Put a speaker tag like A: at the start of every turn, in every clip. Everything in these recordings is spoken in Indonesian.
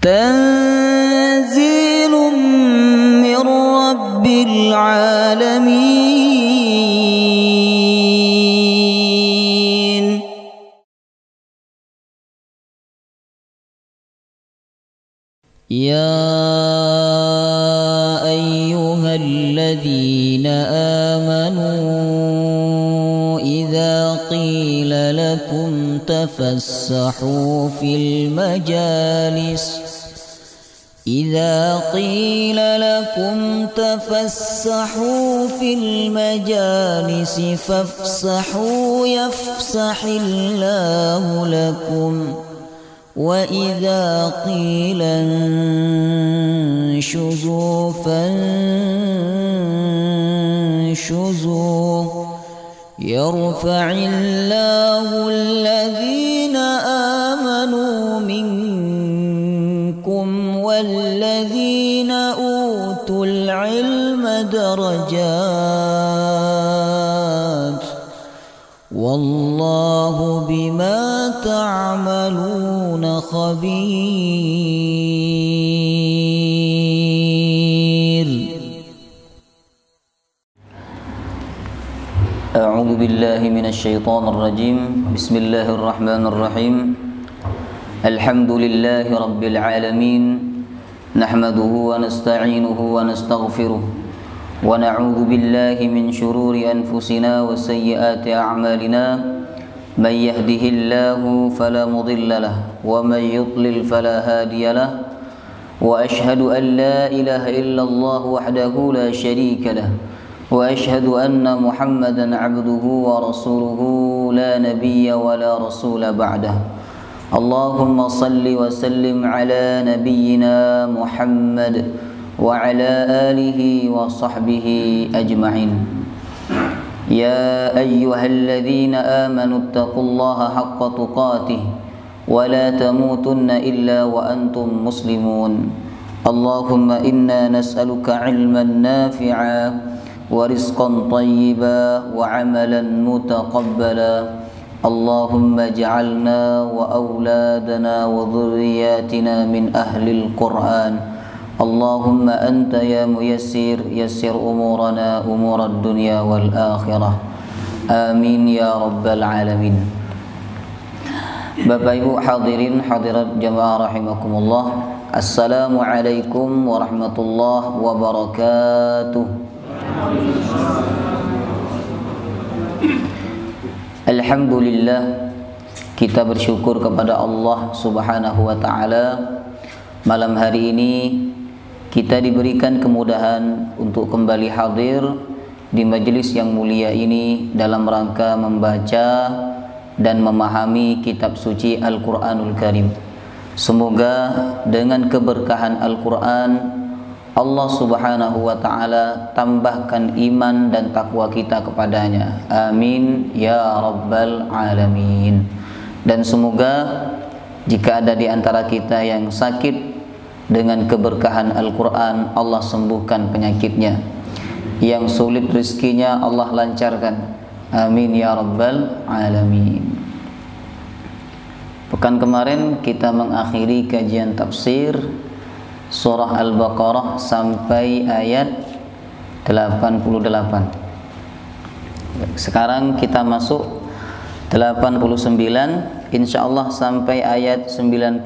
A: تنزيل من رب العالمين. يا أيها الذين آمنوا إذا قيل لكم تفسحوا في المجالس فافسحوا يفسح الله لكم، وإذا قيل انشزوا فانشزوا يرفع الله الذين آمنوا منكم والذين أوتوا العلم درجات، والله بما تعملون خبير. أعوذ بالله من الشيطان الرجيم. بسم الله الرحمن الرحيم. الحمد لله رب العالمين، نحمده ونستعينه ونستغفره، ونعوذ بالله من شرور أنفسنا وسيئات أعمالنا. من يهده الله فلا مضل له، ومن يضلل فلا هادي له، وأشهد أن لا إله إلا الله وحده لا شريك له، وأشهد أن محمدا عبده ورسوله لا نبي ولا رسول بعده. اللهم صل وسلم على نبينا محمد وعلى آله وصحبه أجمعين. يا أيها الذين آمنوا اتقوا الله حق تقاته ولا تموتن إلا وأنتم مسلمون. اللهم إنا نسألك علما نافعا ورزقا طيبا وعملا متقبلا. اللهم اجعلنا وأولادنا وذرياتنا من أهل القرآن. اللهم أنت يا ميسر يسر أمورنا أمور الدنيا والآخرة. آمين يا رب العالمين. Bapak Ibu hadirin hadirat jamaah rahimakumullah. Assalamualaikum warahmatullahi wabarakatuh. Alhamdulillah, kita bersyukur kepada Allah Subhanahu wa taala. Malam hari ini kita diberikan kemudahan untuk kembali hadir di majelis yang mulia ini dalam rangka membaca dan memahami kitab suci Al-Qur'anul Karim. Semoga dengan keberkahan Al-Qur'an, Allah Subhanahu wa taala tambahkan iman dan takwa kita kepadanya. Amin ya rabbal alamin. Dan semoga jika ada di antara kita yang sakit, dengan keberkahan Al-Quran Allah sembuhkan penyakitnya. Yang sulit rezekinya Allah lancarkan. Amin ya rabbal alamin. Pekan kemarin kita mengakhiri kajian tafsir surah Al-Baqarah sampai ayat 88. Sekarang kita masuk 89, insyaallah sampai ayat 90.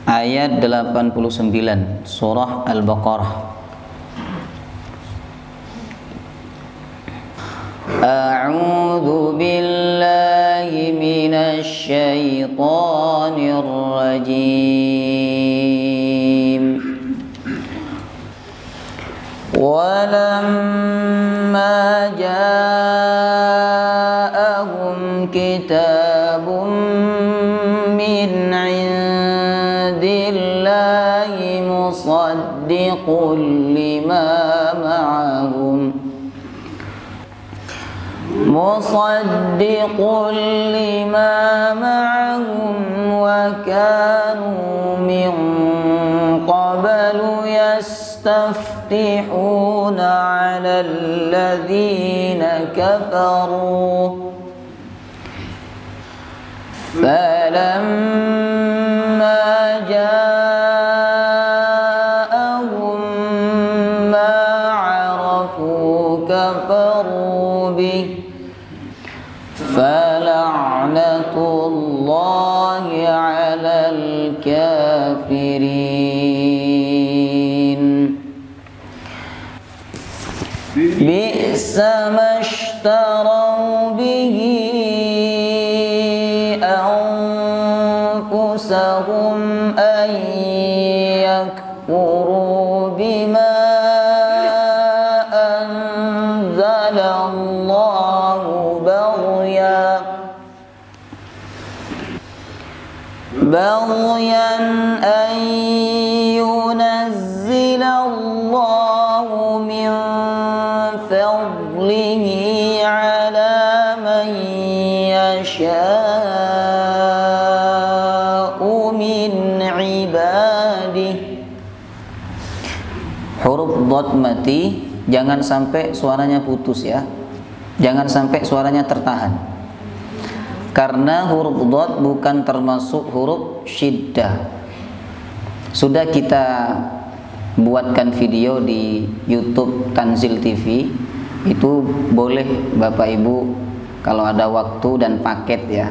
A: Ayat 89 surah Al-Baqarah. A'udzu billahi minasy syaithanir rajim. Walamma ja'ahum kitabun min مصدق لما معهم وكانوا من قبل يستفتحون على الذين كفروا فلما جاءهم ما عرفوا كفروا به فلعنة الله على الكافرين بئس ما اشتروا به أنفسهم أن يكفروا بما أنزل الله بغيا أن ينزل الله من فضله على من يشاء من عباده. Huruf dhad mati, jangan sampai suaranya putus ya, jangan sampai suaranya tertahan, karena huruf dhad bukan termasuk huruf syiddah. Sudah kita buatkan video di YouTube Tanzil TV, itu boleh Bapak Ibu kalau ada waktu dan paket ya.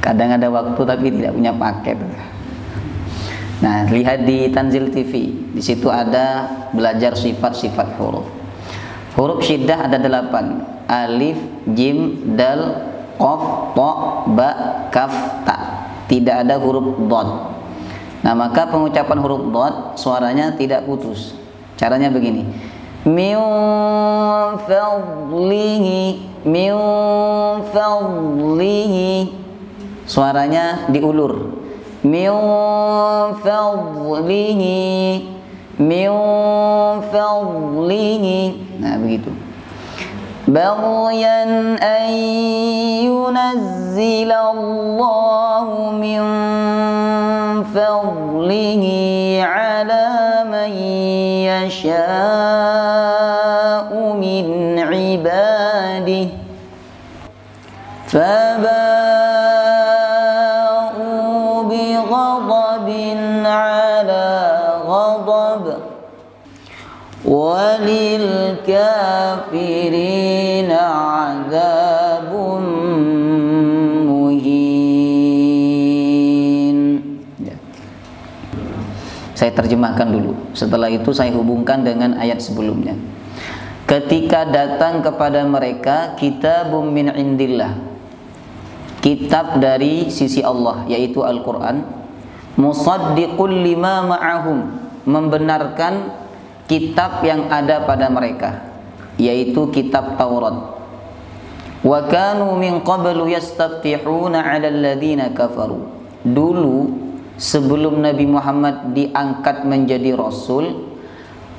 A: Kadang ada waktu tapi tidak punya paket. Nah, lihat di Tanzil TV, di situ ada belajar sifat-sifat huruf. Huruf syiddah ada 8: alif, jim, dal, qaf, ta, ba, kaf, ta. Tidak ada huruf dhad. Nah, maka pengucapan huruf dhad suaranya tidak putus. Caranya begini: min fadlihi, min fadlihi. Suaranya diulur. Min fadlihi, min fadlihi. Nah, begitu. بغيا أن ينزل الله من فضله على من يشاء من عباده فباءوا بغضب على غضب وللكافرين عذاب مهين. Ya. Saya terjemahkan dulu. Setelah itu saya hubungkan dengan ayat sebelumnya. Ketika datang kepada mereka kitabun min indillah, kitab dari sisi Allah, yaitu Al-Quran, musaddiqul lima ma'ahum, membenarkan kitab yang ada pada mereka, yaitu kitab Taurat. Wa kanu min qablu yastaftihuna 'ala alladhina kafaru. Dulu sebelum Nabi Muhammad diangkat menjadi rasul,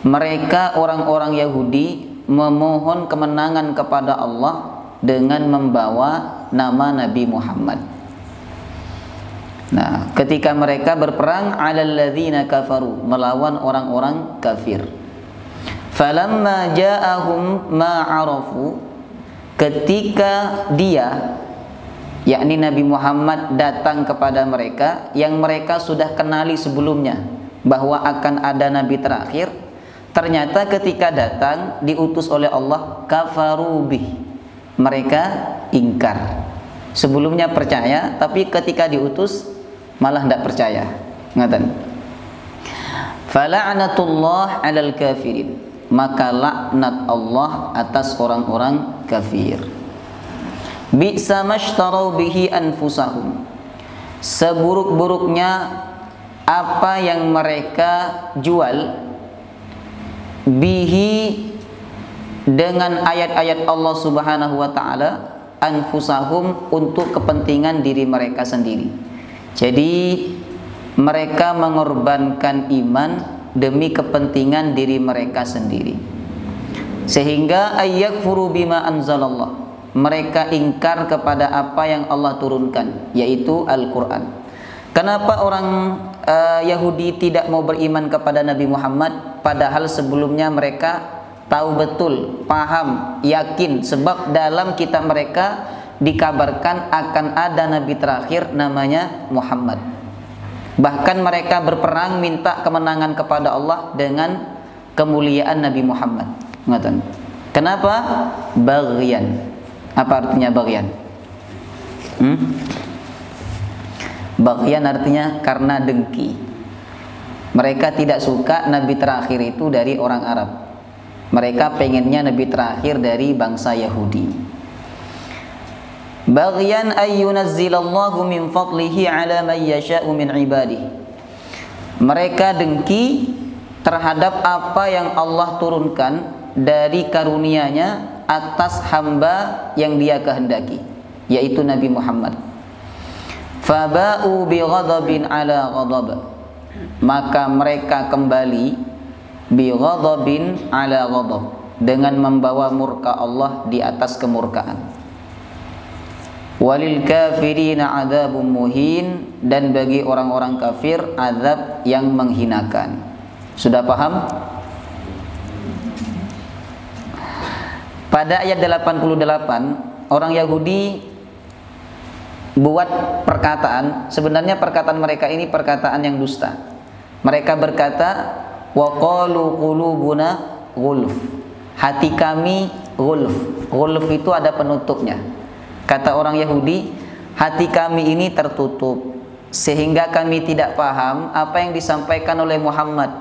A: mereka orang-orang Yahudi memohon kemenangan kepada Allah dengan membawa nama Nabi Muhammad. Nah, ketika mereka berperang 'alal ladzina kafaru, melawan orang-orang kafir. Falamma ja'ahum ma 'arafu, ketika dia, yakni Nabi Muhammad, datang kepada mereka yang mereka sudah kenali sebelumnya bahwa akan ada nabi terakhir, ternyata ketika datang diutus oleh Allah, kafaru bih, mereka ingkar. Sebelumnya percaya, tapi ketika diutus malah tidak percaya. Ngatan. Fala'natullah 'alal kafirin, maka laknat Allah atas orang-orang kafir. Bi'sa mashtarau bihi anfusahum, seburuk-buruknya apa yang mereka jual, bihi, dengan ayat-ayat Allah Subhanahu wa taala, anfusahum, untuk kepentingan diri mereka sendiri. Jadi mereka mengorbankan iman demi kepentingan diri mereka sendiri, sehingga ayyakfuru bima anzalallah, mereka ingkar kepada apa yang Allah turunkan, yaitu Al-Quran. Kenapa orang Yahudi tidak mau beriman kepada Nabi Muhammad, padahal sebelumnya mereka tahu betul, paham, yakin, sebab dalam kitab mereka dikabarkan akan ada nabi terakhir namanya Muhammad. Bahkan mereka berperang minta kemenangan kepada Allah dengan kemuliaan Nabi Muhammad. Ngoten. Kenapa? Baghyan. Apa artinya baghyan? Baghyan artinya karena dengki. Mereka tidak suka nabi terakhir itu dari orang Arab. Mereka pengennya nabi terakhir dari bangsa Yahudi. Baghyan ayyunazzilallahu min fadlihi ala man yasha'u min ibadihi. Mereka dengki terhadap apa yang Allah turunkan dari karunia-Nya atas hamba yang Dia kehendaki, yaitu Nabi Muhammad. Faba'u bi ghadabin ala ghadab. Maka mereka kembali bi ghadabin ala ghadab, dengan membawa murka Allah di atas kemurkaan. Walil kafirina adzabun muhin, dan bagi orang-orang kafir azab yang menghinakan. Sudah paham? Pada ayat 88 orang Yahudi buat perkataan, sebenarnya perkataan mereka ini perkataan yang dusta. Mereka berkata, wa qalu qulubuna ghulf. Hati kami ghulf. Ghulf itu ada penutupnya. Kata orang Yahudi, hati kami ini tertutup sehingga kami tidak paham apa yang disampaikan oleh Muhammad.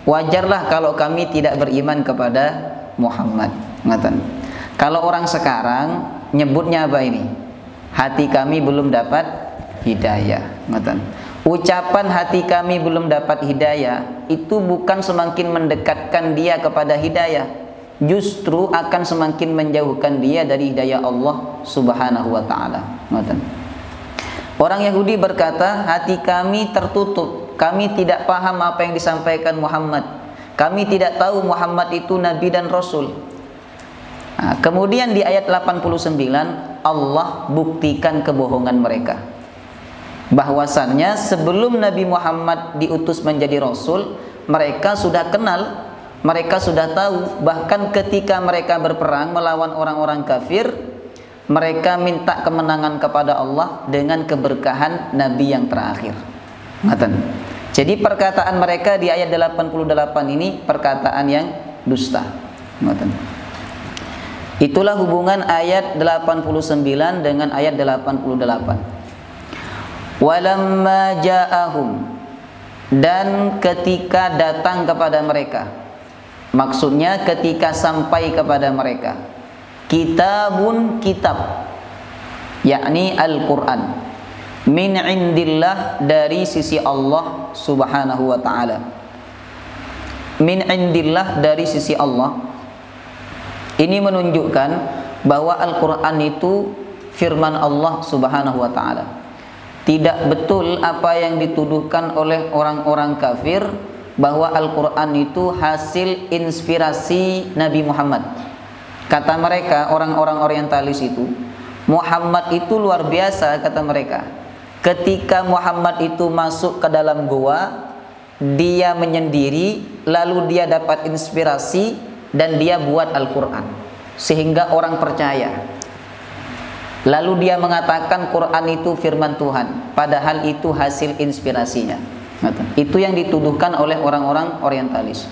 A: Wajarlah kalau kami tidak beriman kepada Muhammad. Ngatan. Kalau orang sekarang nyebutnya apa ini? Hati kami belum dapat hidayah. Ngatan. Ucapan hati kami belum dapat hidayah itu bukan semakin mendekatkan dia kepada hidayah, justru akan semakin menjauhkan dia dari hidayah Allah Subhanahu wa taala. Orang Yahudi berkata, hati kami tertutup, kami tidak paham apa yang disampaikan Muhammad. Kami tidak tahu Muhammad itu nabi dan rasul. Nah, kemudian di ayat 89 Allah buktikan kebohongan mereka. Bahwasannya sebelum Nabi Muhammad diutus menjadi rasul, mereka sudah kenal, mereka sudah tahu. Bahkan ketika mereka berperang melawan orang-orang kafir, mereka minta kemenangan kepada Allah dengan keberkahan Nabi yang terakhir. Jadi perkataan mereka di ayat 88 ini perkataan yang dusta. Itulah hubungan ayat 89 dengan ayat 88. Walamma ja'ahum, dan ketika datang kepada mereka, maksudnya ketika sampai kepada mereka, kitabun kitab, yakni Al-Quran, min indillah, dari sisi Allah Subhanahu wa ta'ala. Min indillah, dari sisi Allah. Ini menunjukkan bahwa Al-Quran itu firman Allah Subhanahu wa ta'ala. Tidak betul apa yang dituduhkan oleh orang-orang kafir bahwa Al-Quran itu hasil inspirasi Nabi Muhammad. Kata mereka, orang-orang orientalis itu, Muhammad itu luar biasa, kata mereka. Ketika Muhammad itu masuk ke dalam gua, dia menyendiri, lalu dia dapat inspirasi dan dia buat Al-Quran sehingga orang percaya. Lalu dia mengatakan Quran itu firman Tuhan, padahal itu hasil inspirasinya. Itu yang dituduhkan oleh orang-orang orientalis.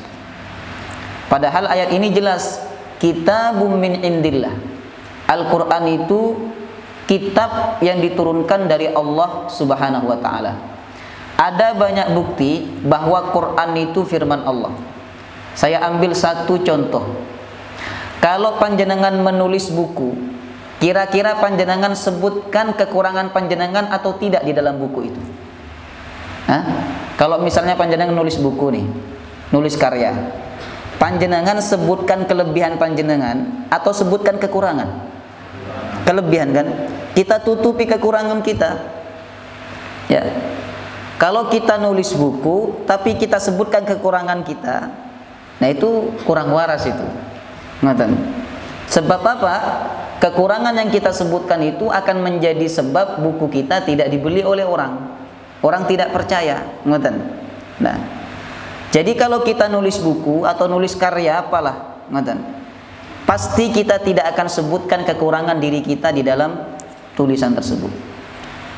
A: Padahal ayat ini jelas, kitabum min indillah. Al-Quran itu kitab yang diturunkan dari Allah Subhanahu wa ta'ala. Ada banyak bukti bahwa Quran itu firman Allah. Saya ambil satu contoh. Kalau panjenengan menulis buku, kira-kira panjenengan sebutkan kekurangan panjenengan atau tidak di dalam buku itu? Kalau misalnya panjenengan nulis buku nih, nulis karya, panjenengan sebutkan kelebihan panjenengan atau sebutkan kekurangan? Kelebihan kan? Kita tutupi kekurangan kita. Ya. Kalau kita nulis buku tapi kita sebutkan kekurangan kita, nah itu kurang waras itu. Sebab apa? Kekurangan yang kita sebutkan itu akan menjadi sebab buku kita tidak dibeli oleh orang. Orang tidak percaya. Nah, jadi kalau kita nulis buku atau nulis karya apalah, pasti kita tidak akan sebutkan kekurangan diri kita di dalam tulisan tersebut.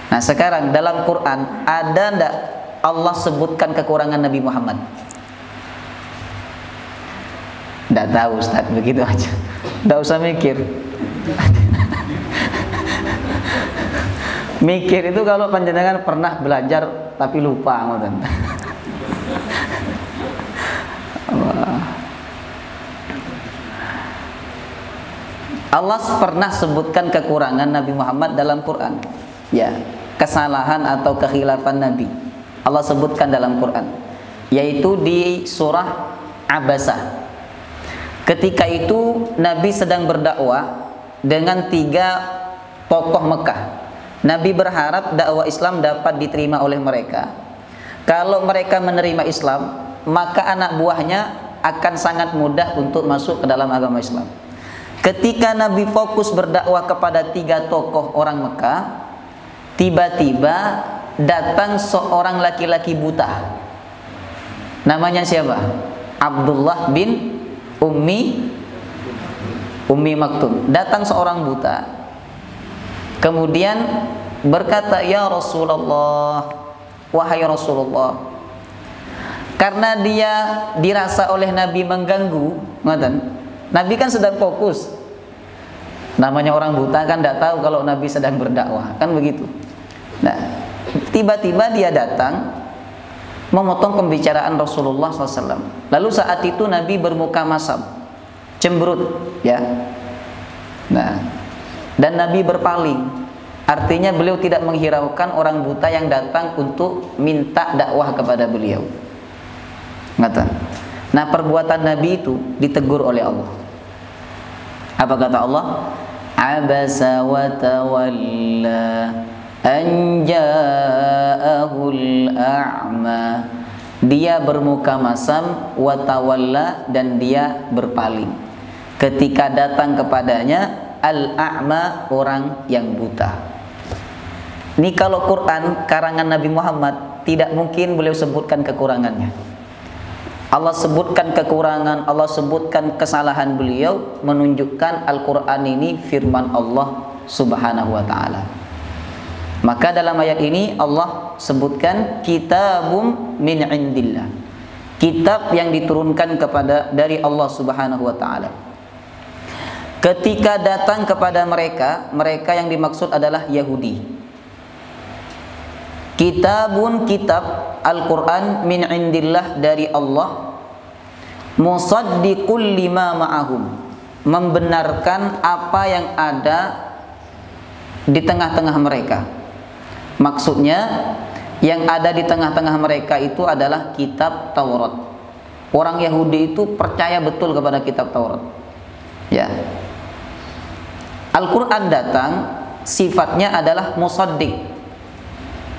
A: Nah sekarang dalam Quran ada ndak Allah sebutkan kekurangan Nabi Muhammad? Ndak tahu Ustaz, begitu aja. Ndak usah mikir. Mikir itu kalau panjenengan pernah belajar tapi lupa ngoten. Allah pernah sebutkan kekurangan Nabi Muhammad dalam Quran. Ya, kesalahan atau kekhilafan Nabi. Allah sebutkan dalam Quran, yaitu di surah Abasa. Ketika itu Nabi sedang berdakwah dengan 3 tokoh Mekah. Nabi berharap dakwah Islam dapat diterima oleh mereka. Kalau mereka menerima Islam, maka anak buahnya akan sangat mudah untuk masuk ke dalam agama Islam. Ketika Nabi fokus berdakwah kepada 3 tokoh orang Mekah, tiba-tiba datang seorang laki-laki buta. Namanya siapa? Abdullah bin Ummi Maktum. Datang seorang buta. Kemudian berkata, "Ya Rasulullah, wahai Rasulullah." Karena dia dirasa oleh Nabi mengganggu, ngoten. Nabi kan sedang fokus. Namanya orang buta kan tidak tahu kalau Nabi sedang berdakwah, kan begitu. Nah, tiba-tiba dia datang memotong pembicaraan Rasulullah SAW. Lalu saat itu Nabi bermuka masam, cemberut, ya. Nah, dan Nabi berpaling. Artinya beliau tidak menghiraukan orang buta yang datang untuk minta dakwah kepada beliau. Ngata. Nah, perbuatan Nabi itu ditegur oleh Allah. Apa kata Allah? Abasa wa tawalla an ja'ahul a'ma. Dia bermuka masam wa tawalla, dan dia berpaling ketika datang kepadanya al-a'ma, orang yang buta. Ini kalau Quran karangan Nabi Muhammad, tidak mungkin beliau sebutkan kekurangannya. Allah sebutkan kekurangan, Allah sebutkan kesalahan beliau, menunjukkan Al-Quran ini firman Allah Subhanahu wa ta'ala. Maka dalam ayat ini Allah sebutkan kitabum min indillah, kitab yang diturunkan dari Allah Subhanahu wa ta'ala. Ketika datang kepada mereka, mereka yang dimaksud adalah Yahudi. Kitabun, kitab Al-Quran min indillah, dari Allah, musaddiqul lima ma'ahum, membenarkan apa yang ada di tengah-tengah mereka. Maksudnya yang ada di tengah-tengah mereka itu adalah kitab Taurat. Orang Yahudi itu percaya betul kepada kitab Taurat. Ya. Al-Quran datang, sifatnya adalah musaddiq.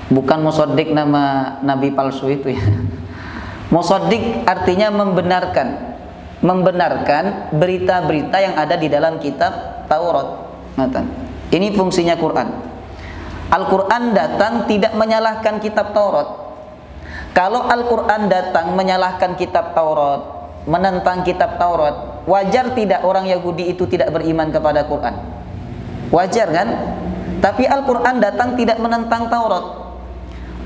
A: Bukan musaddiq nama nabi palsu itu ya. Musaddiq artinya membenarkan. Membenarkan berita-berita yang ada di dalam kitab Taurat. Ini fungsinya Quran. Al-Quran datang tidak menyalahkan kitab Taurat. Kalau Al-Quran datang menyalahkan kitab Taurat, menentang kitab Taurat, wajar tidak orang Yahudi itu tidak beriman kepada Quran? Wajar kan? Tapi Al-Quran datang tidak menentang Taurat.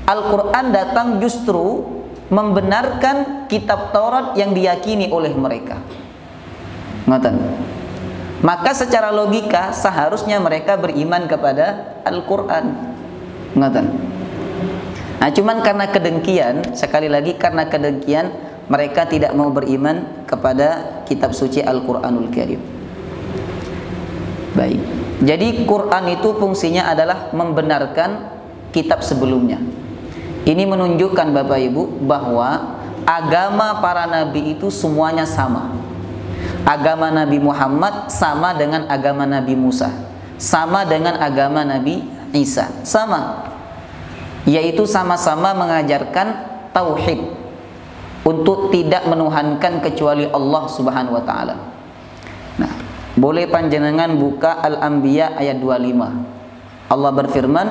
A: Al-Quran datang justru membenarkan kitab Taurat yang diyakini oleh mereka. Ngoten. Maka secara logika seharusnya mereka beriman kepada Al-Quran. Ngoten. Nah, cuman karena kedengkian, sekali lagi karena kedengkian, mereka tidak mau beriman kepada kitab suci Al-Quranul Karim. Baik. Jadi Quran itu fungsinya adalah membenarkan kitab sebelumnya. Ini menunjukkan Bapak Ibu bahwa agama para nabi itu semuanya sama. Agama Nabi Muhammad sama dengan agama Nabi Musa, sama dengan agama Nabi Isa, sama. Yaitu sama-sama mengajarkan tauhid, untuk tidak menuhankan kecuali Allah Subhanahu wa taala. Nah, boleh panjenengan buka Al-Anbiya ayat 25. Allah berfirman,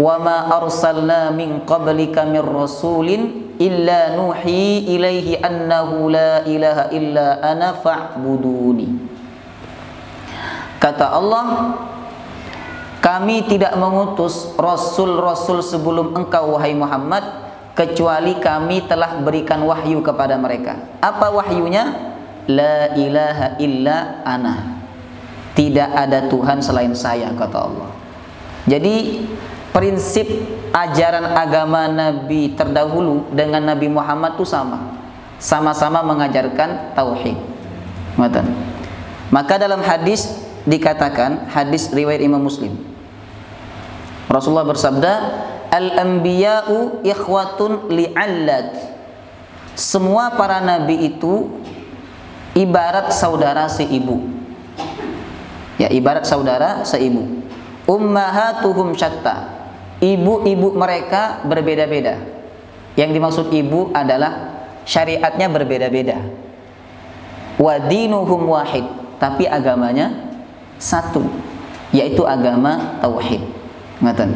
A: "Wa ma arsalna min qablika mir rasulin illa nuhi ilaihi annahu la ilaha illa ana fa'buduni." Kata Allah, kami tidak mengutus rasul-rasul sebelum engkau wahai Muhammad, kecuali kami telah berikan wahyu kepada mereka. Apa wahyunya? La ilaha illa ana. Tidak ada Tuhan selain saya, kata Allah. Jadi prinsip ajaran agama Nabi terdahulu dengan Nabi Muhammad itu sama. Sama-sama mengajarkan tauhid. Maka dalam hadis dikatakan, hadis riwayat Imam Muslim, Rasulullah bersabda, al-anbiya'u ikhwatun li'allat. Semua para nabi itu ibarat saudara seibu. Ya, ibarat saudara seibu. Ummahatuhum syatta. Ibu-ibu mereka berbeda-beda. Yang dimaksud ibu adalah syariatnya berbeda-beda. Wa dinuhum wahid, tapi agamanya satu, yaitu agama tauhid. Ngaten.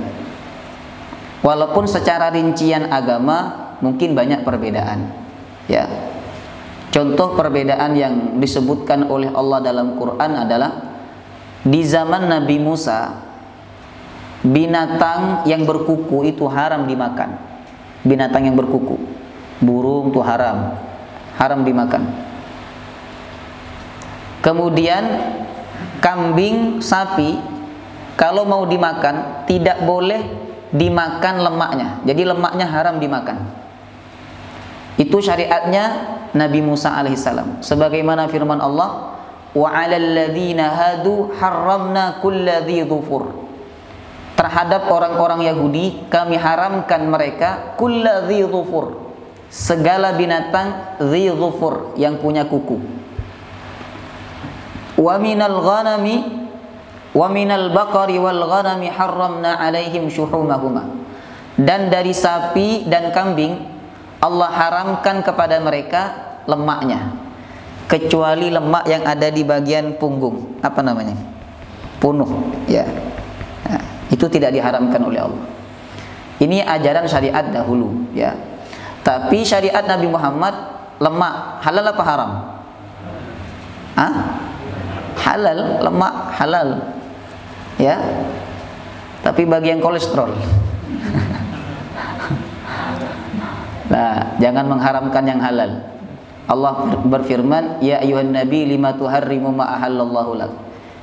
A: Walaupun secara rincian agama mungkin banyak perbedaan. Ya. Contoh perbedaan yang disebutkan oleh Allah dalam Quran adalah di zaman Nabi Musa, binatang yang berkuku itu haram dimakan. Binatang yang berkuku, burung itu haram dimakan. Kemudian kambing, sapi, kalau mau dimakan tidak boleh dimakan lemaknya. Jadi lemaknya haram dimakan. Itu syariatnya Nabi Musa alaihissalam. Sebagaimana firman Allah, wa 'alal ladzina hadu harramna kulladzi dzufur. Terhadap orang-orang Yahudi kami haramkan mereka kulladzi dzufur, segala binatang dzi dzufur, yang punya kuku. Wa minal ghanami wa minal baqari wal ghanami harramna 'alaihim syuhumahuma. Dan dari sapi dan kambing Allah haramkan kepada mereka lemaknya, kecuali lemak yang ada di bagian punggung, apa namanya? Punuh, ya. Nah, itu tidak diharamkan oleh Allah. Ini ajaran syariat dahulu, ya. Tapi syariat Nabi Muhammad, lemak halal apa haram? Hah? Halal, lemak halal. Ya. Tapi bagian kolesterol. Nah, jangan mengharamkan yang halal. Allah berfirman, ya ayuhan nabi lima tuharrimu ma ahallallahu lak.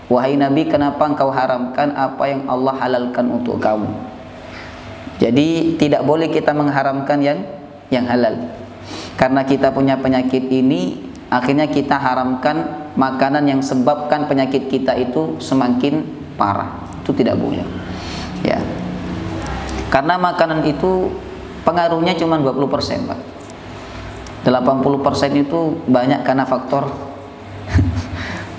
A: Wahai nabi, kenapa engkau haramkan apa yang Allah halalkan untuk kamu? Jadi tidak boleh kita mengharamkan yang halal. Karena kita punya penyakit ini, akhirnya kita haramkan makanan yang sebabkan penyakit kita itu semakin parah. Itu tidak boleh. Ya. Karena makanan itu pengaruhnya cuma 20%, Pak. 80% itu banyak karena faktor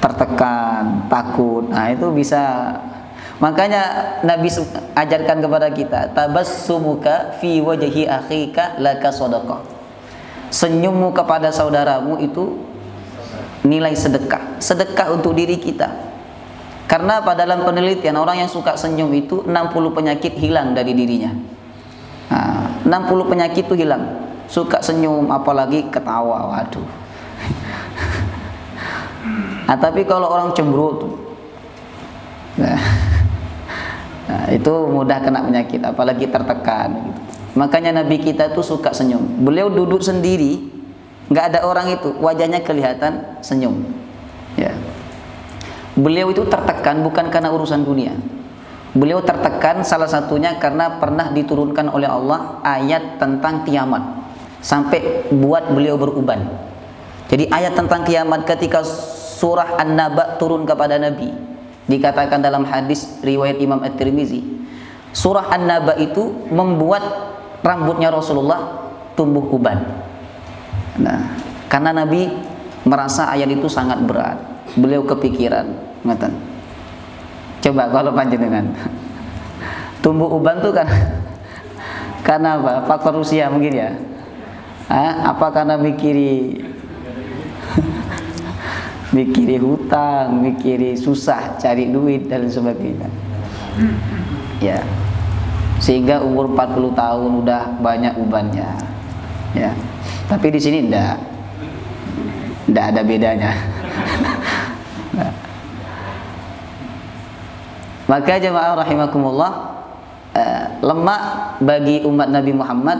A: tertekan, takut. Nah, itu bisa. Makanya Nabi ajarkan kepada kita, tabassumuka fi wajhi akhika laka shadaqah. Senyummu kepada saudaramu itu nilai sedekah. Sedekah untuk diri kita. Karena pada dalam penelitian, orang yang suka senyum itu 60 penyakit hilang dari dirinya. Nah, 60 penyakit itu hilang. Suka senyum, apalagi ketawa, waduh. Nah, tapi kalau orang cemberut, nah, itu mudah kena penyakit, apalagi tertekan gitu. Makanya Nabi kita tuh suka senyum. Beliau duduk sendiri, nggak ada orang itu, wajahnya kelihatan senyum. Ya. Beliau itu tertekan bukan karena urusan dunia. Beliau tertekan salah satunya karena pernah diturunkan oleh Allah ayat tentang kiamat, sampai buat beliau beruban. Jadi ayat tentang kiamat ketika surah An-Naba turun kepada Nabi, dikatakan dalam hadis riwayat Imam At-Tirmizi, surah An-Naba itu membuat rambutnya Rasulullah tumbuh uban. Nah, karena Nabi merasa ayat itu sangat berat, beliau kepikiran, ngeten. Coba kalau panjenengan tumbuh uban tuh kan karena apa? Faktor usia mungkin ya. Apa karena mikiri hutang, mikiri susah cari duit dan sebagainya. Ya. Sehingga umur 40 tahun udah banyak ubannya. Ya. Tapi di sini enggak ada bedanya. Maka jemaah rahimakumullah, lemak bagi umat Nabi Muhammad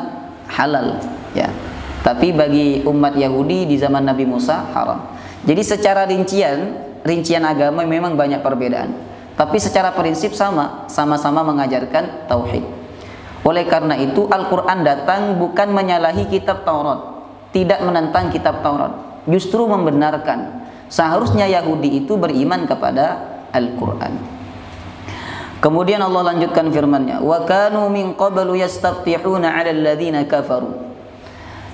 A: halal, ya. Tapi bagi umat Yahudi di zaman Nabi Musa haram. Jadi secara rincian agama memang banyak perbedaan. Tapi secara prinsip sama-sama mengajarkan tauhid. Oleh karena itu Al-Quran datang bukan menyalahi kitab Taurat, tidak menentang kitab Taurat, justru membenarkan. Seharusnya Yahudi itu beriman kepada Al-Quran. Kemudian Allah lanjutkan firman-Nya, wa kanu min qablu yastaftihuna 'alal ladzina kafaru.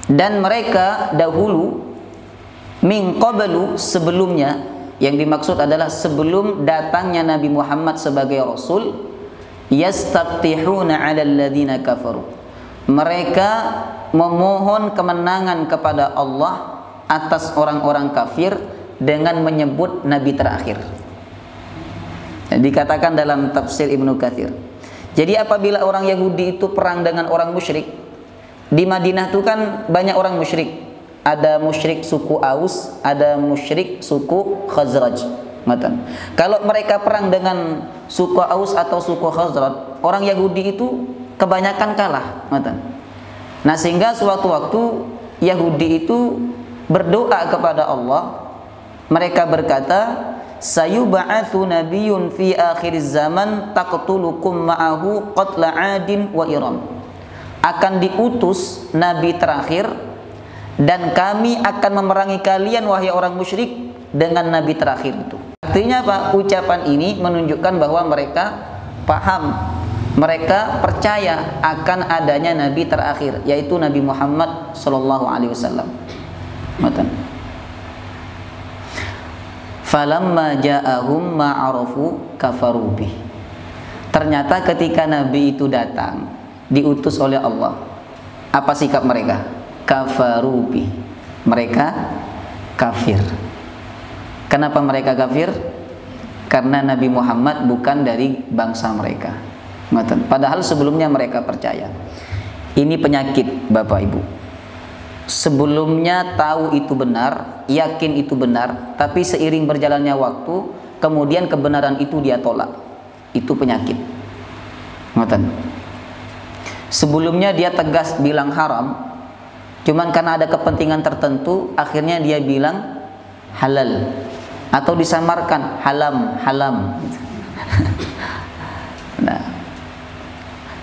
A: Dan mereka dahulu, min qablu sebelumnya, yang dimaksud adalah sebelum datangnya Nabi Muhammad sebagai Rasul, yastaftihuna 'alal ladzina kafaru. Mereka memohon kemenangan kepada Allah atas orang-orang kafir dengan menyebut nabi terakhir. Dikatakan dalam tafsir Ibnu Katsir. Jadi apabila orang Yahudi itu perang dengan orang musyrik, di Madinah itu kan banyak orang musyrik. Ada musyrik suku Aus, ada musyrik suku Khazraj. Kalau mereka perang dengan suku Aus atau suku Khazraj, orang Yahudi itu kebanyakan kalah. Nah, sehingga suatu waktu Yahudi itu berdoa kepada Allah. Mereka berkata, sayub'atsu nabiyyun fi akhir zaman taqtulukum ma'ahu qatla 'adin wa iram. Akan diutus nabi terakhir dan kami akan memerangi kalian wahai orang musyrik dengan nabi terakhir itu. Artinya apa? Ucapan ini menunjukkan bahwa mereka paham, mereka percaya akan adanya nabi terakhir, yaitu Nabi Muhammad sallallahu alaihi wasallam. Falamma ja'ahum ma'arafu kafaru bih. Ternyata ketika nabi itu datang, diutus oleh Allah, apa sikap mereka? Kafaru bih. Mereka kafir. Kenapa mereka kafir? Karena Nabi Muhammad bukan dari bangsa mereka. Padahal sebelumnya mereka percaya. Ini penyakit Bapak Ibu. Sebelumnya tahu itu benar, yakin itu benar, tapi seiring berjalannya waktu, kemudian kebenaran itu dia tolak. Itu penyakit. Sebelumnya dia tegas bilang haram, cuman karena ada kepentingan tertentu, akhirnya dia bilang halal, atau disamarkan halam. Nah,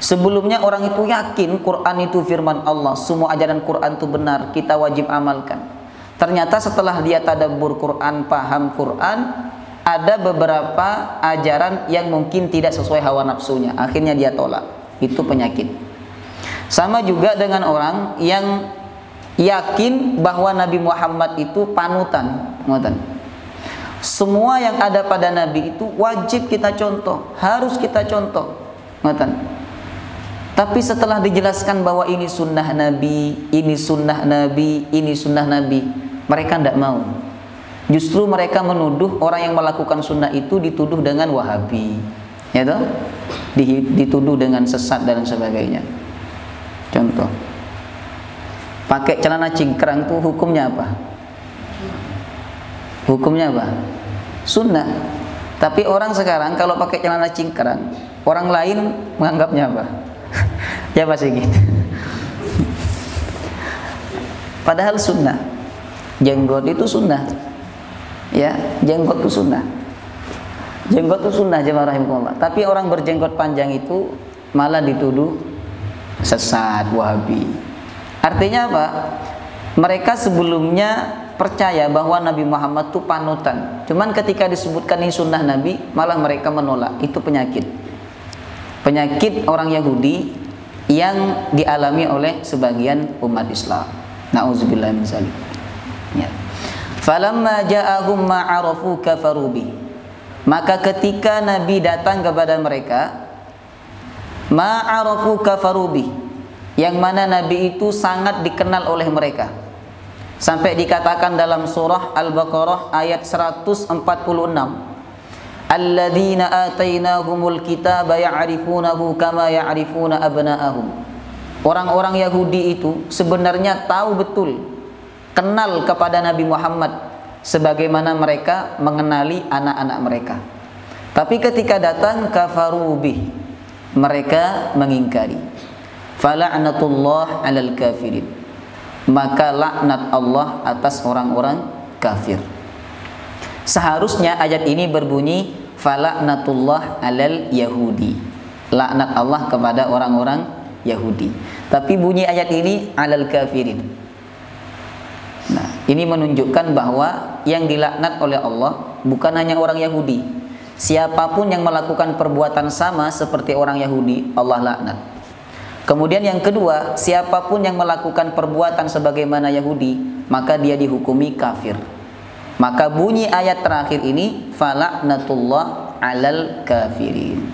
A: sebelumnya orang itu yakin Quran itu firman Allah, semua ajaran Quran itu benar, kita wajib amalkan. Ternyata setelah dia tadabbur Quran, paham Quran, ada beberapa ajaran yang mungkin tidak sesuai hawa nafsunya, akhirnya dia tolak. Itu penyakit. Sama juga dengan orang yang yakin bahwa Nabi Muhammad itu panutan. Semua yang ada pada Nabi itu wajib kita contoh, harus kita contoh. Tapi setelah dijelaskan bahwa ini sunnah Nabi, ini sunnah Nabi, ini sunnah Nabi, mereka tidak mau. Justru mereka menuduh orang yang melakukan sunnah itu dituduh dengan Wahabi, ya toh? Dituduh dengan sesat dan sebagainya. Contoh, pakai celana cingkrang itu hukumnya apa? Hukumnya apa? Sunnah. Tapi orang sekarang kalau pakai celana cingkrang, orang lain menganggapnya apa? Ya pasti gitu. Padahal sunnah. Jenggot itu sunnah. Ya, jenggot itu sunnah. Jenggot itu sunnah, jemaah rahimahullah. Tapi orang berjenggot panjang itu malah dituduh sesat, Wahabi. Artinya apa? Mereka sebelumnya percaya bahwa Nabi Muhammad itu panutan. Cuman ketika disebutkan ini sunnah Nabi, malah mereka menolak. Itu penyakit. Penyakit orang Yahudi yang dialami oleh sebagian umat Islam. Nauzubillah min dzalik. Ya. Falamma ja'ahum ma'arafu kafaru bih. Maka ketika Nabi datang kepada mereka, ma'arafu kafaru bih, yang mana Nabi itu sangat dikenal oleh mereka. Sampai dikatakan dalam surah Al-Baqarah ayat 146, alladzina atainahumul kitaba ya'rifunahu kama ya'rifuna abna'ahum. Orang-orang Yahudi itu sebenarnya tahu betul, kenal kepada Nabi Muhammad sebagaimana mereka mengenali anak-anak mereka. Tapi ketika datang kafaru bih, mereka mengingkari. Fala'natullah 'alal kafirin, maka laknat Allah atas orang-orang kafir. Seharusnya ayat ini berbunyi fala'natullah 'alal yahudi, laknat Allah kepada orang-orang Yahudi. Tapi bunyi ayat ini 'alal kafirin. Nah, ini menunjukkan bahwa yang dilaknat oleh Allah bukan hanya orang Yahudi. Siapapun yang melakukan perbuatan sama seperti orang Yahudi, Allah laknat. Kemudian yang kedua, siapapun yang melakukan perbuatan sebagaimana Yahudi, maka dia dihukumi kafir. Maka bunyi ayat terakhir ini fala'natullah 'alal kafirin.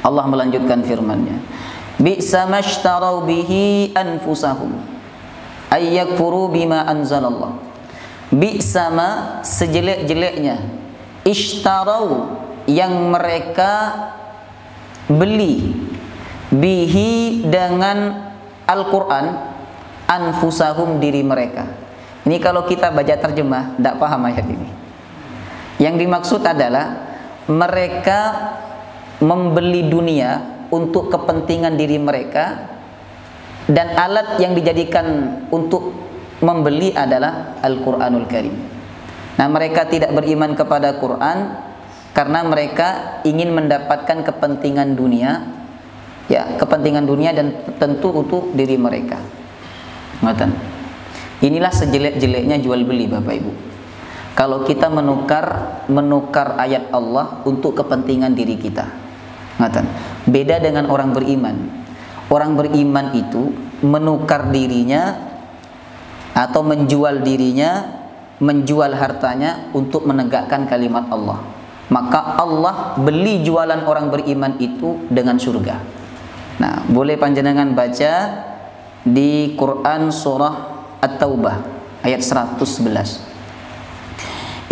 A: Allah melanjutkan firman-Nya. Bi'sa mashtarau bihi anfusahum ayyakfuru bima anzalallah. Bi'sa ma, sejelek-jeleknya, ishtarau, yang mereka beli, bihi, dengan Al-Quran, anfusahum, diri mereka. Ini kalau kita baca terjemah tidak paham ayat ini. Yang dimaksud adalah mereka membeli dunia untuk kepentingan diri mereka, dan alat yang dijadikan untuk membeli adalah Al-Quranul Karim. Nah, mereka tidak beriman kepada Quran karena mereka ingin mendapatkan kepentingan dunia, ya, kepentingan dunia, dan tentu untuk diri mereka. Ngoten. Inilah sejelek-jeleknya jual beli, Bapak Ibu. Kalau kita menukar ayat Allah untuk kepentingan diri kita. Ngoten. Beda dengan orang beriman. Orang beriman itu menukar dirinya atau menjual dirinya, menjual hartanya untuk menegakkan kalimat Allah. Maka Allah beli jualan orang beriman itu dengan surga. Nah, boleh panjenengan baca di Quran surah At-Taubah ayat 111.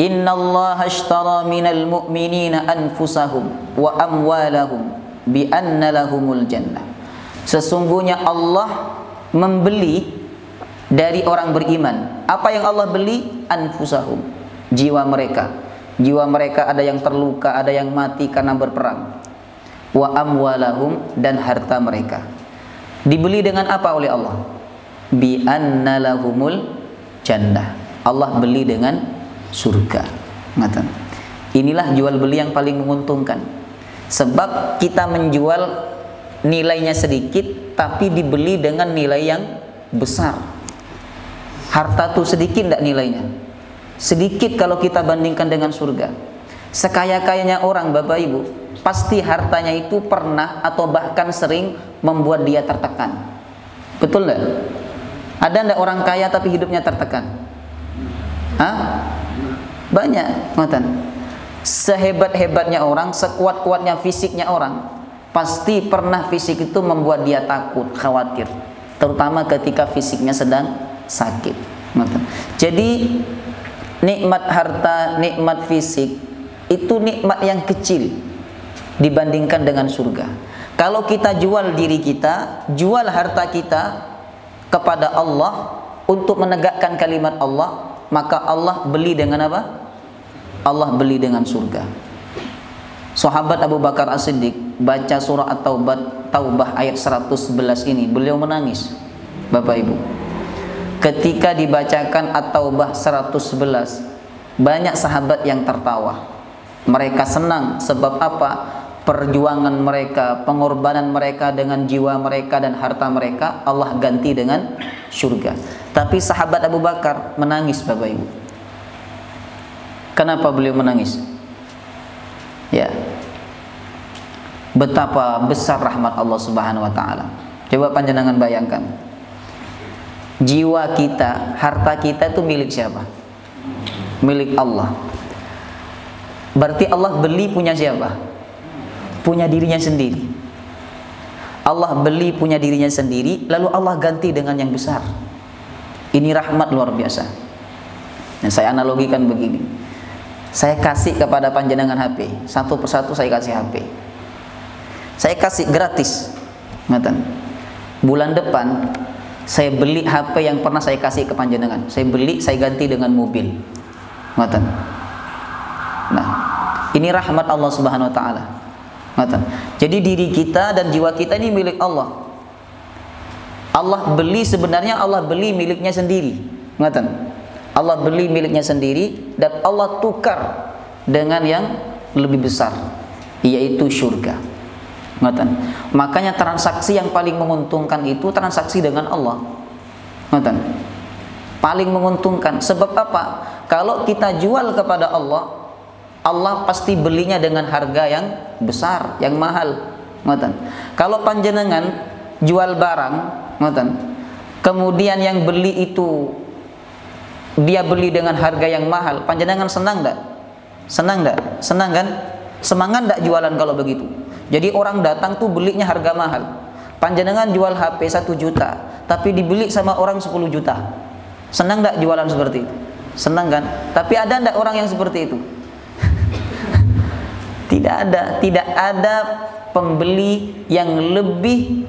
A: Innallaha ashtara minal mu'minina anfusahum wa amwalahum bi anna lahumul jannah. Sesungguhnya Allah membeli dari orang beriman. Apa yang Allah beli? Anfusahum, jiwa mereka. Jiwa mereka ada yang terluka, ada yang mati karena berperang. Wa amwalahum, dan harta mereka. Dibeli dengan apa oleh Allah? Bi anna lahumul jannah. Allah beli dengan surga. Inilah jual beli yang paling menguntungkan. Sebab kita menjual nilainya sedikit tapi dibeli dengan nilai yang besar. Harta tuh sedikit tidak nilainya? Sedikit kalau kita bandingkan dengan surga. Sekaya-kayanya orang, Bapak Ibu, pasti hartanya itu pernah atau bahkan sering membuat dia tertekan. Betul enggak? Ada enggak orang kaya tapi hidupnya tertekan? Hah? Banyak, ngoten. Sehebat-hebatnya orang, sekuat-kuatnya fisiknya orang, pasti pernah fisik itu membuat dia takut, khawatir, terutama ketika fisiknya sedang sakit. Jadi nikmat harta, nikmat fisik itu nikmat yang kecil dibandingkan dengan surga. Kalau kita jual diri kita, jual harta kita kepada Allah untuk menegakkan kalimat Allah, maka Allah beli dengan apa? Allah beli dengan surga. Sahabat Abu Bakar As-Siddiq baca surah At-Taubah ayat 111 ini, beliau menangis, Bapak Ibu. Ketika dibacakan At-Taubah 111, banyak sahabat yang tertawa. Mereka senang, sebab apa? Perjuangan mereka, pengorbanan mereka dengan jiwa mereka dan harta mereka, Allah ganti dengan surga. Tapi sahabat Abu Bakar menangis, Bapak Ibu. Kenapa beliau menangis? Ya, betapa besar rahmat Allah Subhanahu wa taala. Coba panjenengan bayangkan. Jiwa kita, harta kita itu milik siapa? Milik Allah. Berarti Allah beli punya siapa? Punya dirinya sendiri. Allah beli punya dirinya sendiri, lalu Allah ganti dengan yang besar. Ini rahmat luar biasa. Nah, saya analogikan begini. Saya kasih kepada panjenengan HP, satu persatu saya kasih HP. Saya kasih gratis. Ngeten. Bulan depan saya beli HP yang pernah saya kasih ke panjenengan. Saya beli, saya ganti dengan mobil. Ngeten. Nah, Ini rahmat Allah Subhanahu wa taala. Jadi diri kita dan jiwa kita ini milik Allah. Allah beli, sebenarnya Allah beli miliknya sendiri. Allah beli miliknya sendiri dan Allah tukar dengan yang lebih besar, yaitu surga. Makanya transaksi yang paling menguntungkan itu transaksi dengan Allah. Paling menguntungkan. Sebab apa? Kalau kita jual kepada Allah, Allah pasti belinya dengan harga yang besar, yang mahal. Kalau panjenengan jual barang, kemudian yang beli itu dia beli dengan harga yang mahal, panjenengan senang enggak? Senang enggak? Senang kan? Semangat enggak jualan kalau begitu? Jadi orang datang tuh belinya harga mahal. Panjenengan jual HP 1 juta, tapi dibeli sama orang 10 juta. Senang enggak jualan seperti itu? Senang kan? Tapi ada enggak orang yang seperti itu? Tidak ada pembeli yang lebih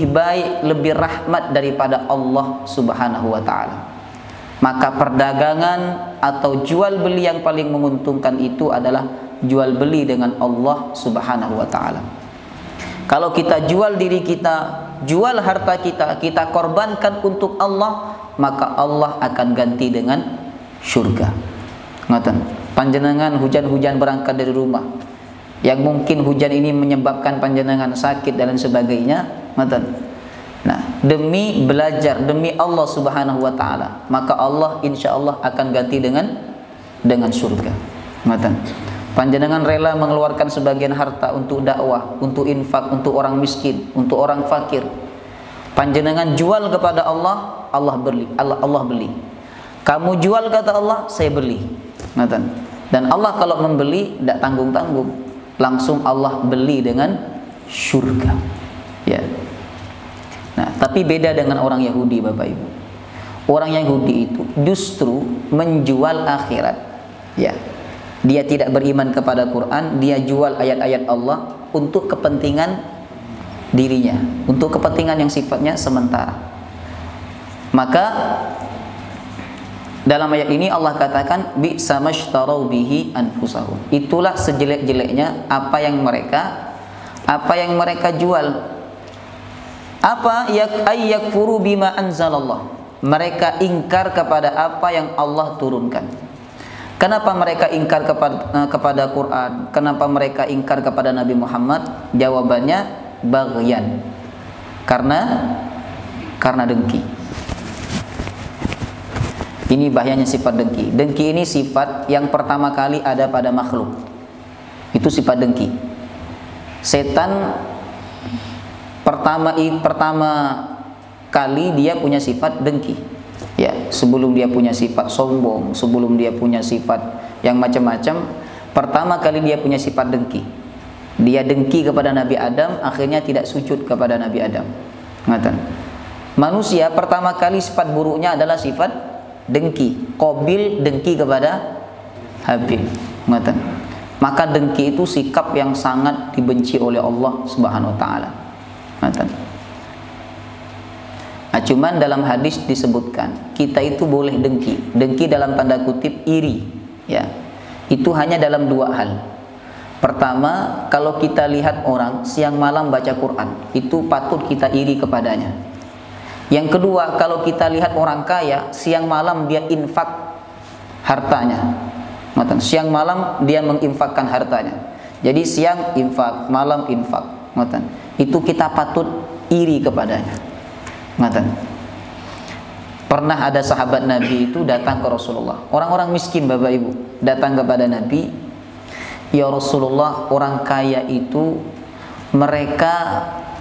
A: baik, lebih rahmat daripada Allah Subhanahu wa taala. Maka perdagangan atau jual beli yang paling menguntungkan itu adalah jual beli dengan Allah Subhanahu wa taala. Kalau kita jual diri kita, jual harta kita, kita korbankan untuk Allah, maka Allah akan ganti dengan surga. Panjenengan hujan-hujan berangkat dari rumah, yang mungkin hujan ini menyebabkan panjenengan sakit dan sebagainya, nah, demi belajar, demi Allah Subhanahu wa taala, maka Allah insya Allah akan ganti dengan surga. Panjenengan rela mengeluarkan sebagian harta untuk dakwah, untuk infak, untuk orang miskin, untuk orang fakir. Panjenengan jual kepada Allah, Allah beli. Kamu jual kata Allah, saya beli. Dan Allah kalau membeli tidak tanggung-tanggung, langsung Allah beli dengan surga. Ya. Nah, tapi beda dengan orang Yahudi, Bapak Ibu. Orang Yahudi itu justru menjual akhirat. Ya. Dia tidak beriman kepada Quran, dia jual ayat-ayat Allah untuk kepentingan dirinya, untuk kepentingan yang sifatnya sementara. Maka dalam ayat ini Allah katakan bi'sa mashtarau bihi anfusahum. Itulah sejelek-jeleknya apa yang mereka jual. Apa yakfuru bima anzalallah. Mereka ingkar kepada apa yang Allah turunkan. Kenapa mereka ingkar kepada Quran? Kenapa mereka ingkar kepada Nabi Muhammad? Jawabannya baghyan. Karena dengki. Ini bahayanya sifat dengki. Dengki ini sifat yang pertama kali ada pada makhluk. Itu sifat dengki. Setan pertama kali dia punya sifat dengki. Ya, sebelum dia punya sifat sombong, sebelum dia punya sifat yang macam-macam, pertama kali dia punya sifat dengki. Dia dengki kepada Nabi Adam, akhirnya tidak sujud kepada Nabi Adam. Manusia pertama kali sifat buruknya adalah sifat dengki. Qabil dengki kepada Habil. Maka dengki itu sikap yang sangat dibenci oleh Allah Subhanahu wa taala. Nah, cuman dalam hadis disebutkan kita itu boleh dengki. Dengki dalam tanda kutip iri, ya. Itu hanya dalam dua hal. Pertama, kalau kita lihat orang siang malam baca Quran, itu patut kita iri kepadanya. Yang kedua, kalau kita lihat orang kaya siang malam dia infak hartanya. Siang malam dia menginfakkan hartanya. Jadi siang infak, malam infak. Itu kita patut iri kepadanya. Pernah ada sahabat Nabi itu datang ke Rasulullah. Orang-orang miskin, Bapak Ibu, datang kepada Nabi, ya Rasulullah, orang kaya itu mereka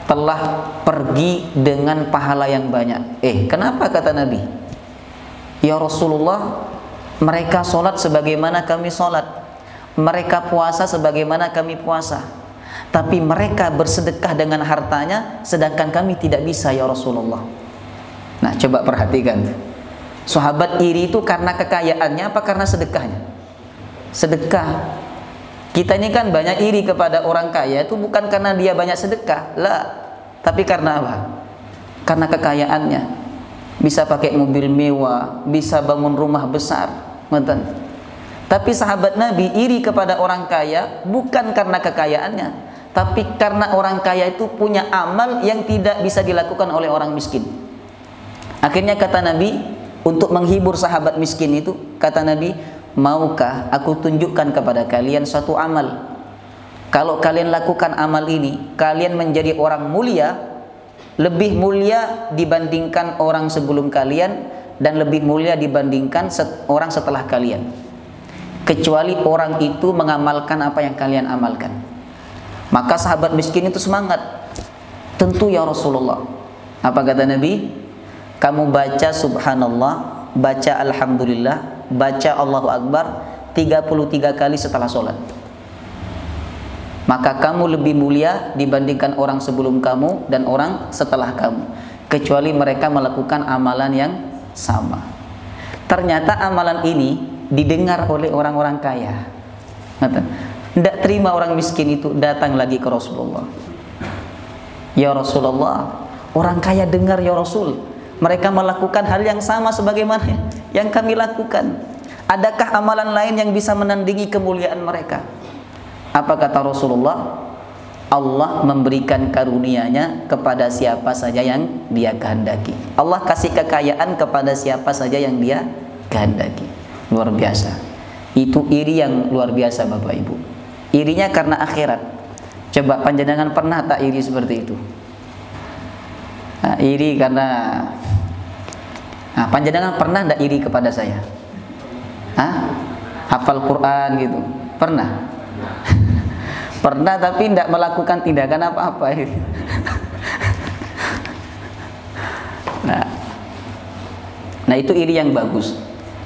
A: telah pergi dengan pahala yang banyak. Kenapa kata Nabi? Ya Rasulullah, mereka sholat sebagaimana kami sholat, mereka puasa sebagaimana kami puasa, tapi mereka bersedekah dengan hartanya, sedangkan kami tidak bisa ya Rasulullah. Nah, coba perhatikan. Sahabat iri itu karena kekayaannya apa karena sedekahnya? Sedekah. Kita ini kan banyak iri kepada orang kaya itu bukan karena dia banyak sedekah, lah, tapi karena apa? Karena kekayaannya. Bisa pakai mobil mewah, bisa bangun rumah besar, Tapi sahabat Nabi iri kepada orang kaya bukan karena kekayaannya, tapi karena orang kaya itu punya amal yang tidak bisa dilakukan oleh orang miskin. Akhirnya kata Nabi, untuk menghibur sahabat miskin itu, kata Nabi, maukah aku tunjukkan kepada kalian suatu amal? Kalau kalian lakukan amal ini, kalian menjadi orang mulia, lebih mulia dibandingkan orang sebelum kalian, dan lebih mulia dibandingkan orang setelah kalian, kecuali orang itu mengamalkan apa yang kalian amalkan. Maka sahabat miskin itu semangat. Tentu ya Rasulullah. Apa kata Nabi? Kamu baca subhanallah, baca alhamdulillah, baca Allahu Akbar 33 kali setelah sholat, maka kamu lebih mulia dibandingkan orang sebelum kamu dan orang setelah kamu, kecuali mereka melakukan amalan yang sama. Ternyata amalan ini didengar oleh orang-orang kaya. Tidak terima orang miskin itu datang lagi ke Rasulullah. Ya Rasulullah, orang kaya dengar ya Rasul, mereka melakukan hal yang sama sebagaimana yang kami lakukan. Adakah amalan lain yang bisa menandingi kemuliaan mereka? Apa kata Rasulullah? Allah memberikan karunia-Nya kepada siapa saja yang Dia kehendaki. Allah kasih kekayaan kepada siapa saja yang Dia kehendaki. Luar biasa. Itu iri yang luar biasa Bapak Ibu. Irinya karena akhirat. Coba panjenengan pernah tak iri seperti itu? Nah, iri karena panjenengan pernah tak iri kepada saya? Hafal Quran gitu? Pernah? Pernah tapi tidak melakukan tindakan apa-apa. Nah itu iri yang bagus.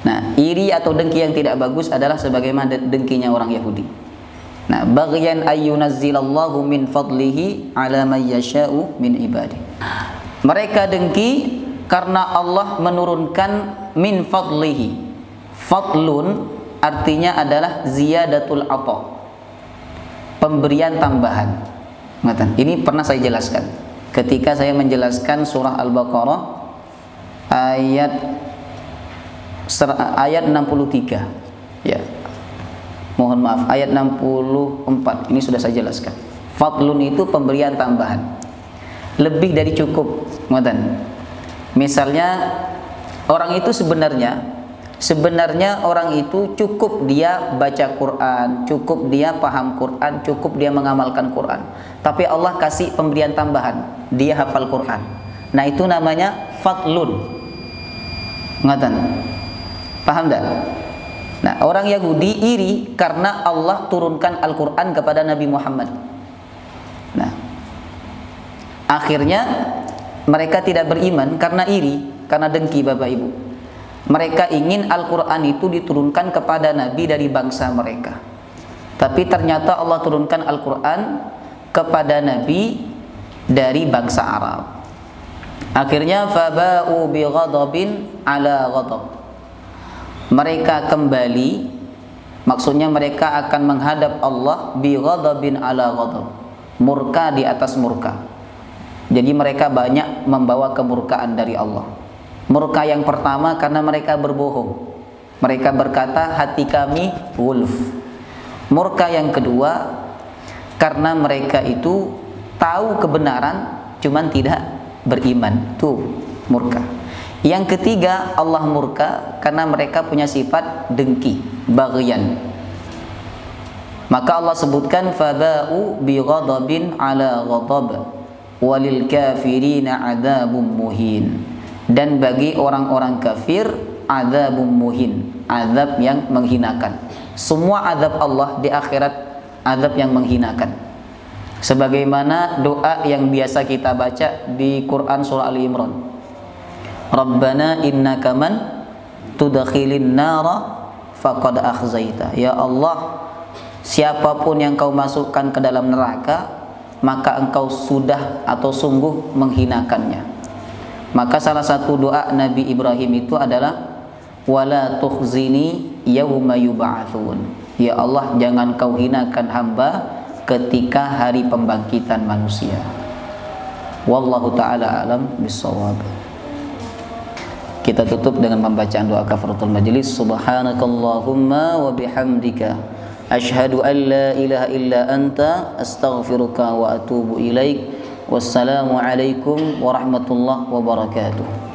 A: Nah, iri atau dengki yang tidak bagus adalah sebagaimana dengkinya orang Yahudi. Nah, baghyan ayyunazzilallahu min fadlihi ala man yasha'u min ibadi. Mereka dengki karena Allah menurunkan min fadlihi. Fadlun artinya adalah ziyadatul ata, pemberian tambahan. Ini pernah saya jelaskan ketika saya menjelaskan surah Al-Baqarah ayat 63. Ya. Mohon maaf, ayat 64. Ini sudah saya jelaskan. Fadlun itu pemberian tambahan. Lebih dari cukup. Misalnya orang itu sebenarnya orang itu cukup dia baca Quran, cukup dia paham Quran, cukup dia mengamalkan Quran. Tapi Allah kasih pemberian tambahan, dia hafal Quran. Nah, itu namanya fadlun. Paham tak? Nah, orang Yahudi iri karena Allah turunkan Al-Quran kepada Nabi Muhammad. Nah, akhirnya mereka tidak beriman karena iri, karena dengki Bapak Ibu. Mereka ingin Al-Quran itu diturunkan kepada Nabi dari bangsa mereka. Tapi ternyata Allah turunkan Al-Quran kepada Nabi dari bangsa Arab. Akhirnya faba'u bi ghadabin ala ghadab. Mereka kembali, maksudnya mereka akan menghadap Allah bi ghadabin ala ghadab, murka di atas murka. Jadi mereka banyak membawa kemurkaan dari Allah. Murka yang pertama karena mereka berbohong. Mereka berkata hati kami wulf. Murka yang kedua karena mereka itu tahu kebenaran cuman tidak beriman. Tuh murka. Yang ketiga, Allah murka karena mereka punya sifat dengki, baghyan. Maka Allah sebutkan faba'u bi ghadabin ala ghadab walil kafirina adzabun muhin. Dan bagi orang-orang kafir adzabun muhin, azab yang menghinakan. Semua azab Allah di akhirat azab yang menghinakan. Sebagaimana doa yang biasa kita baca di Quran surah Ali Imran. Rabbana innaka man tudkhilin nara faqad akhzaita. Ya Allah, siapapun yang kau masukkan ke dalam neraka, maka engkau sudah atau sungguh menghinakannya. Maka salah satu doa Nabi Ibrahim itu adalah wala tukhzini yauma yub'atsun. Ya Allah, jangan kau hinakan hamba ketika hari pembangkitan manusia. Wallahu taala alam bissawab. Kita tutup dengan pembacaan doa kafaratul majlis. Subhanakallahumma wa bihamdika asyhadu an la ilaha illa anta astaghfiruka wa atubu ilaik. Wassalamu alaikum warahmatullahi wabarakatuh.